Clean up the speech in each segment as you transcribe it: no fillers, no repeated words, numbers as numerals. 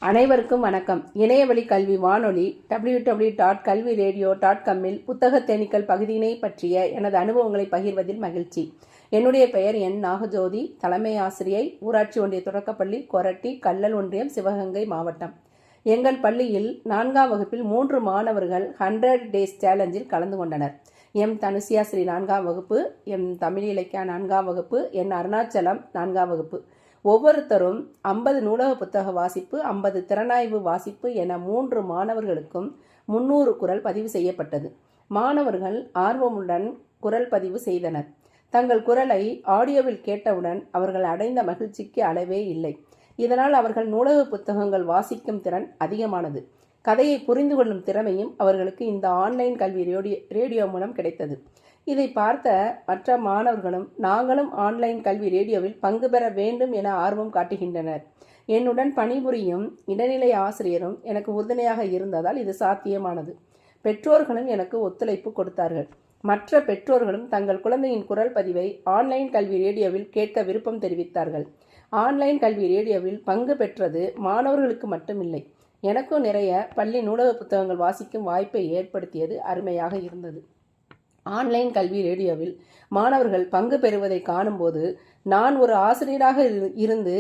அனைவருக்கும் வணக்கம். இணையவழி கல்வி வானொலி www.kalviradio.com இல் புத்தக தேனீக்கள் பகுதியினை பற்றிய எனது அனுபவங்களை பகிர்வதில் மகிழ்ச்சி. என்னுடைய பெயர் என் நாகஜோதி, தலைமை ஆசிரியை, ஊராட்சி ஒன்றிய தொடக்கப்பள்ளி, கொரட்டி, கள்ளல் ஒன்றியம், சிவகங்கை மாவட்டம். எங்கள் பள்ளியில் 4ஆம் வகுப்பில் 3 மாணவர்கள் 100 டேஸ் சேலஞ்சில் கலந்து கொண்டனர். எம் தனுசியா ஸ்ரீ 4ஆம் வகுப்பு, எம் தமிழ் இலக்கியா 4ஆம் வகுப்பு, என் அருணாச்சலம் 4ஆம் வகுப்பு. ஒவ்வொருத்தரும் 50 நூலக புத்தக வாசிப்பு, 50 திறனாய்வு வாசிப்பு என 3 மாணவர்களுக்கும் 300 குரல் பதிவு செய்யப்பட்டது. மாணவர்கள் ஆர்வமுடன் குரல் பதிவு செய்தனர். தங்கள் குரலை ஆடியோவில் கேட்டவுடன் அவர்கள் அடைந்த மகிழ்ச்சிக்கு அளவே இல்லை. இதனால் அவர்கள் நூலக புத்தகங்கள் வாசிக்கும் திறன் அதிகமானது. கதையை புரிந்து கொள்ளும் திறமையும் அவர்களுக்கு இந்த ஆன்லைன் கல்வி ரேடியோ மூலம் கிடைத்தது. இதை பார்த்த மற்ற மாணவர்களும் நாங்களும் ஆன்லைன் கல்வி ரேடியோவில் பங்கு பெற வேண்டும் என ஆர்வம் காட்டுகின்றனர். என்னுடன் பணிபுரியும் இடைநிலை ஆசிரியரும் எனக்கு உறுதுணையாக இருந்ததால் இது சாத்தியமானது. பெற்றோர்களும் எனக்கு ஒத்துழைப்பு கொடுத்தார்கள். மற்ற பெற்றோர்களும் தங்கள் குழந்தையின் குரல் பதிவை ஆன்லைன் கல்வி ரேடியோவில் கேட்க விருப்பம் தெரிவித்தார்கள். ஆன்லைன் கல்வி ரேடியோவில் பங்கு பெற்றது மாணவர்களுக்கு மட்டுமில்லை, எனக்கும் நிறைய பள்ளி நூலக புத்தகங்கள் வாசிக்கும் வாய்ப்பை ஏற்படுத்தியது அருமையாக இருந்தது. ஆன்லைன் கல்வி ரேடியோவில் மாணவர்கள் பங்கு பெறுவதை காணும்போது நான் ஒரு ஆசிரியராக இருந்து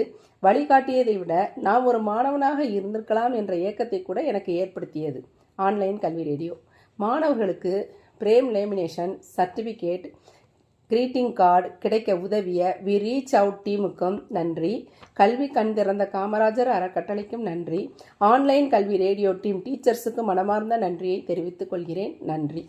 வழிகாட்டியதை விட நான் ஒரு மாணவனாக இருந்திருக்கலாம் என்ற ஏக்கத்தை கூட எனக்கு ஏற்படுத்தியது ஆன்லைன் கல்வி ரேடியோ. மாணவர்களுக்கு frame lamination, certificate, greeting card கிடைக்க உதவிய வி ரீச் அவுட் டீமுக்கும் நன்றி. கல்வி கண் திறந்த காமராஜர் அறக்கட்டளைக்கும் நன்றி. ஆன்லைன் கல்வி ரேடியோ டீம் டீச்சர்ஸுக்கு மனமார்ந்த நன்றியை தெரிவித்துக் கொள்கிறேன். நன்றி.